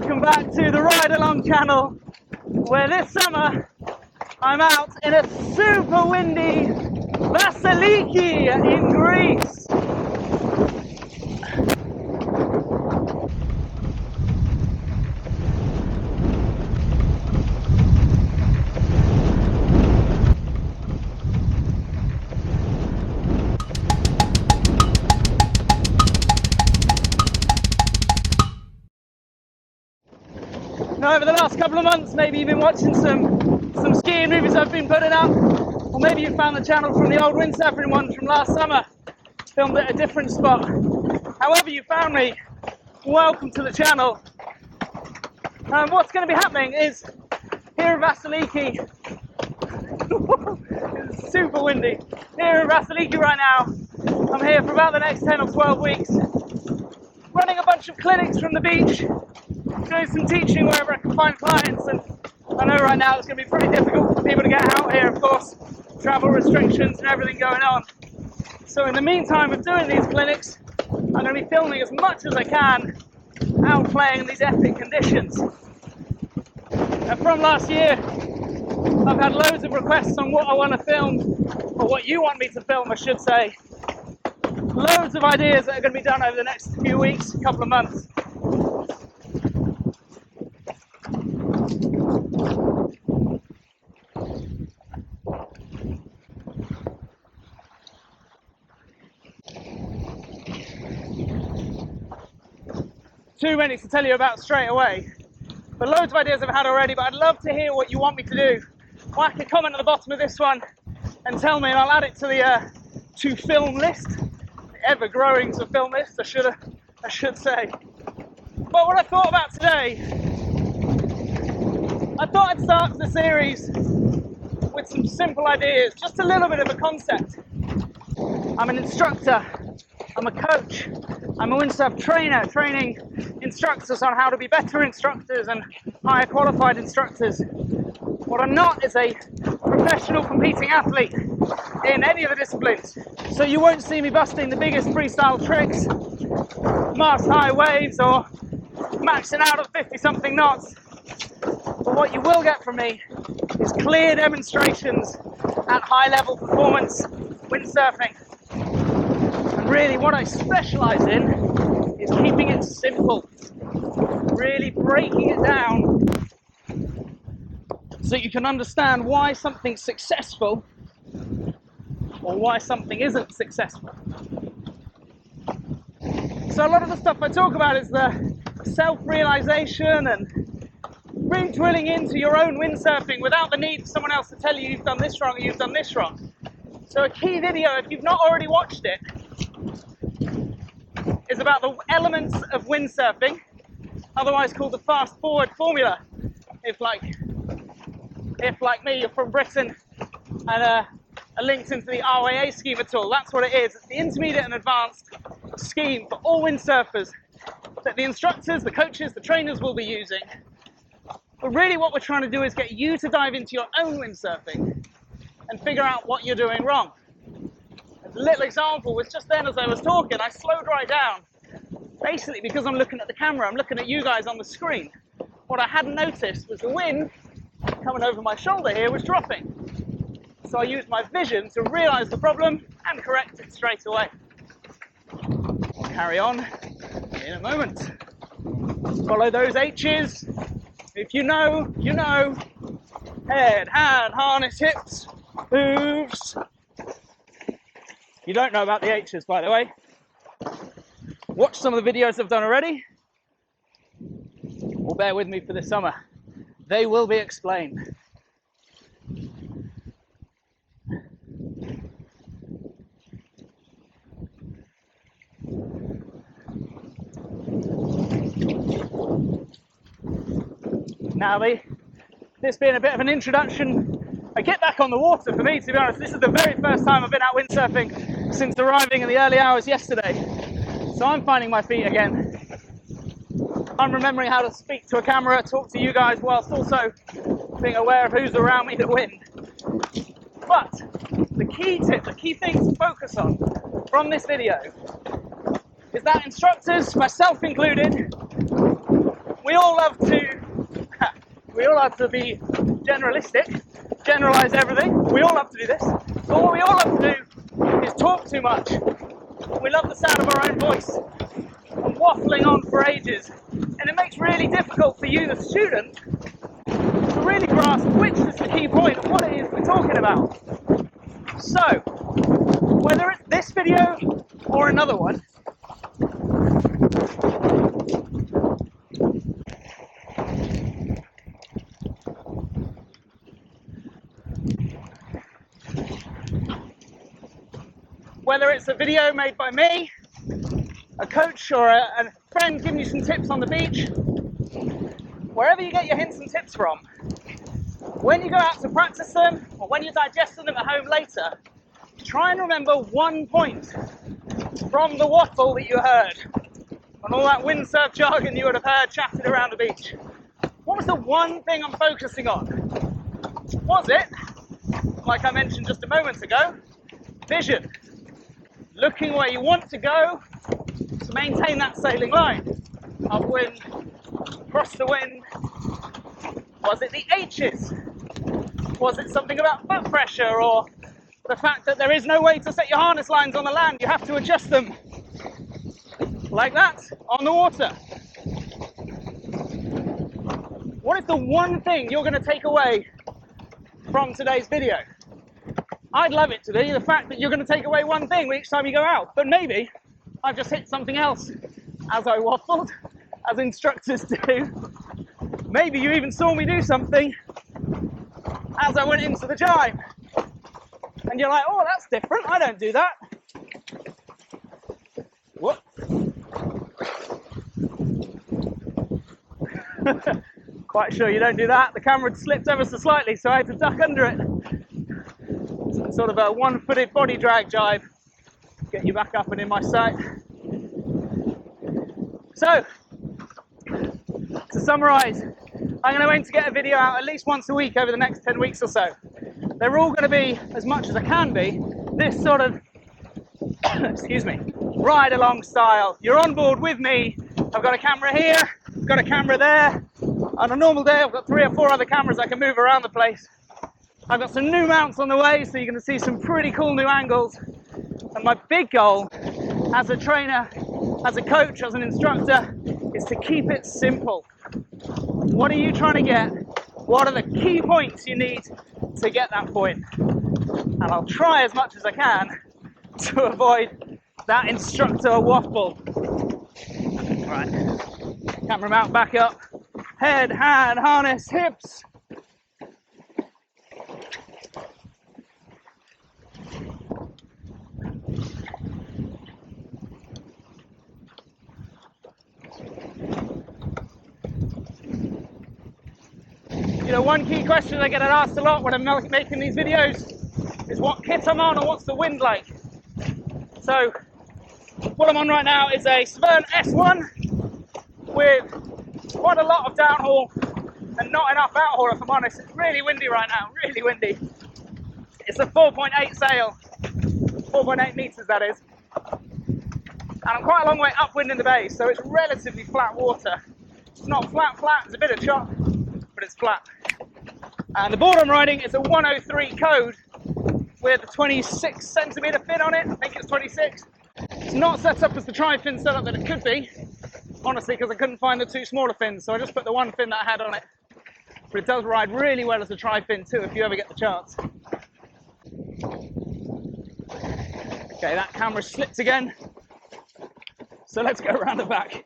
welcome back to the Ride Along channel, where this summer I'm out in a super windy Vassiliki in Greece. Now, over the last couple of months, maybe you've been watching some skiing movies I've been putting up, or maybe you found the channel from the old windsurfing one from last summer, filmed at a different spot. However you found me, welcome to the channel. What's going to be happening is, here in Vassiliki, it's super windy, here in Vassiliki right now, I'm here for about the next 10 or 12 weeks, running a bunch of clinics from the beach, doing some teaching wherever I can find clients, and I know right now it's going to be pretty difficult for people to get out here, of course, travel restrictions and everything going on. So in the meantime of doing these clinics, I'm going to be filming as much as I can out playing in these epic conditions. And from last year, I've had loads of requests on what I want to film, or what you want me to film, I should say. Loads of ideas that are going to be done over the next few weeks, couple of months. Too many to tell you about straight away, but loads of ideas I've had already, but I'd love to hear what you want me to do. Whack a comment at the bottom of this one and tell me, and I'll add it to the to film list, the ever-growing to film list, I should say. But what I thought about today, I thought I'd start the series with some simple ideas, just a little bit of a concept. I'm an instructor, I'm a coach, I'm a windsurf trainer, training instructors on how to be better instructors and higher qualified instructors. What I'm not is a professional competing athlete in any of the disciplines. So you won't see me busting the biggest freestyle tricks, mast high waves, or maxing out at 50-something knots. But what you will get from me is clear demonstrations at high level performance windsurfing. And really what I specialize in is keeping it simple, really breaking it down so you can understand why something's successful or why something isn't successful. So a lot of the stuff I talk about is the self-realization and really drilling into your own windsurfing without the need for someone else to tell you you've done this wrong or you've done this wrong. So a key video, if you've not already watched it, is about the elements of windsurfing, otherwise called the fast forward formula. If like me, you're from Britain and are linked into the RYA scheme at all, that's what it is. It's the intermediate and advanced scheme for all windsurfers that the instructors, the coaches, the trainers will be using. But really what we're trying to do is get you to dive into your own windsurfing and figure out what you're doing wrong. A little example was just then as I was talking, I slowed right down. Basically because I'm looking at the camera, I'm looking at you guys on the screen. What I hadn't noticed was the wind coming over my shoulder here was dropping. So I used my vision to realize the problem and correct it straight away. I'll carry on in a moment. Follow those H's. If you know, you know. Head, hand, harness, hips, moves. You don't know about the H's, by the way. Watch some of the videos I've done already, or bear with me for the summer. They will be explained. Now, this being a bit of an introduction, a get back on the water for me, to be honest. This is the very first time I've been out windsurfing since arriving in the early hours yesterday. So I'm finding my feet again. I'm remembering how to speak to a camera, talk to you guys, whilst also being aware of who's around me to win. But the key tip, the key thing to focus on from this video is that instructors, myself included, we all love to be generalistic, generalize everything. We all love to do this. But what we all love to do is talk too much. We love the sound of our own voice and waffling on for ages. And it makes it really difficult for you, the student, to really grasp which is the key point of what it is we're talking about. So, whether it's this video or another one, whether it's a video made by me, a coach or a friend giving you some tips on the beach, wherever you get your hints and tips from, when you go out to practice them or when you're digesting them at home later, try and remember one point from the waffle that you heard and all that windsurf jargon you would have heard chatted around the beach. What was the one thing I'm focusing on? Was it, like I mentioned just a moment ago, vision? Looking where you want to go to maintain that sailing line. Upwind, across the wind. Was it the H's? Was it something about foot pressure or the fact that there is no way to set your harness lines on the land? You have to adjust them like that on the water. What is the one thing you're going to take away from today's video? I'd love it to be the fact that you're going to take away one thing each time you go out, but maybe I've just hit something else as I waffled, as instructors do. Maybe you even saw me do something as I went into the jibe. And you're like, oh, that's different, I don't do that. Whoop. Quite sure you don't do that. The camera had slipped ever so slightly, so I had to duck under it. Sort of a one-footed body drag jibe. Get you back up and in my sight. So, to summarise, I'm going to aim to get a video out at least once a week over the next 10 weeks or so. They're all going to be, as much as I can be, this sort of, excuse me, ride-along style. You're on board with me. I've got a camera here, I've got a camera there. On a normal day, I've got 3 or 4 other cameras I can move around the place. I've got some new mounts on the way, so you're going to see some pretty cool new angles. And my big goal as a trainer, as a coach, as an instructor, is to keep it simple. What are you trying to get? What are the key points you need to get that point? And I'll try as much as I can to avoid that instructor waffle. Right, camera mount back up. Head, hand, harness, hips. You know, one key question I get asked a lot when I'm making these videos is what kit I'm on and what's the wind like. So, what I'm on right now is a Severn S1 with quite a lot of downhaul and not enough outhaul, if I'm honest. It's really windy right now, really windy. It's a 4.8 sail, 4.8 metres that is. And I'm quite a long way upwind in the bay, so it's relatively flat water. It's not flat, there's a bit of chop, but it's flat. And the board I'm riding is a 103 code with a 26 centimetre fin on it. I think it's 26. It's not set up as the tri-fin setup that it could be, honestly, because I couldn't find the 2 smaller fins, so I just put the one fin that I had on it. But it does ride really well as a tri-fin too, if you ever get the chance. Okay, that camera slipped again, so let's go around the back.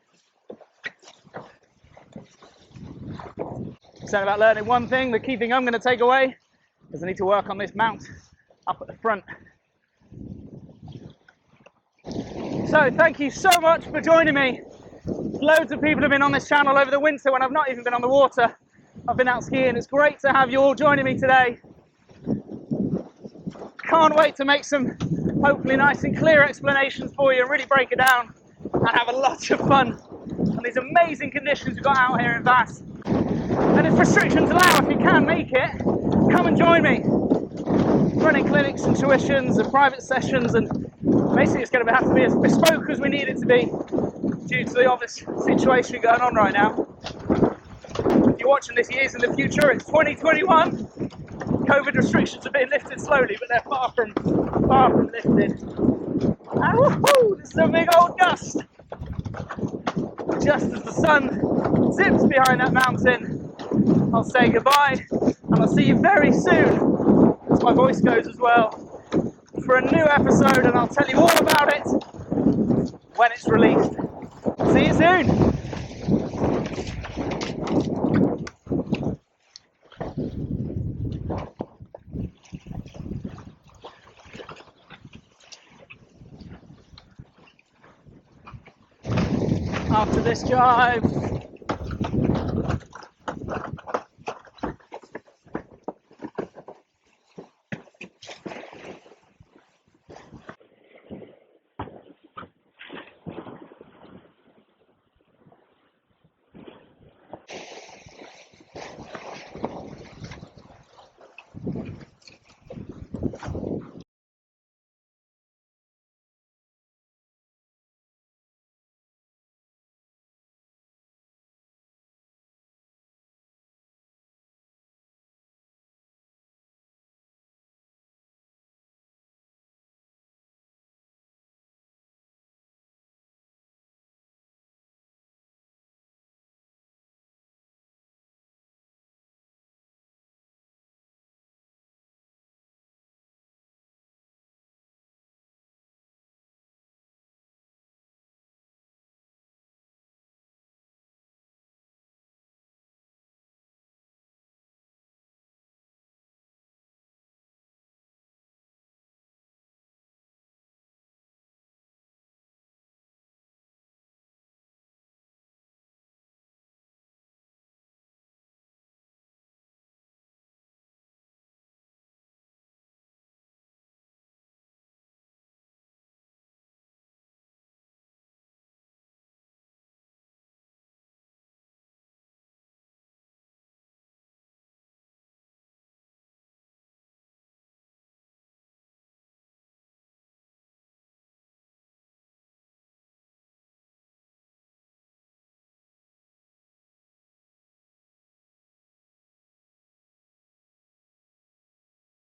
Said about learning one thing, the key thing I'm going to take away is I need to work on this mount up at the front. So thank you so much for joining me. Loads of people have been on this channel over the winter when I've not even been on the water. I've been out skiing. It's great to have you all joining me today. Can't wait to make some hopefully nice and clear explanations for you and really break it down and have a lot of fun on these amazing conditions we've got out here in Vass. And if restrictions allow, if you can make it, come and join me. Running clinics and tuitions and private sessions, and basically it's going to have to be as bespoke as we need it to be. due to the obvious situation going on right now. If you're watching this years in the future, it's 2021. COVID restrictions are being lifted slowly, but they're far from lifted. And woohoo! This is a big old gust. Just as the sun zips behind that mountain, I'll say goodbye, and I'll see you very soon, as my voice goes as well, for a new episode, and I'll tell you all about it when it's released. See you soon. After this drive,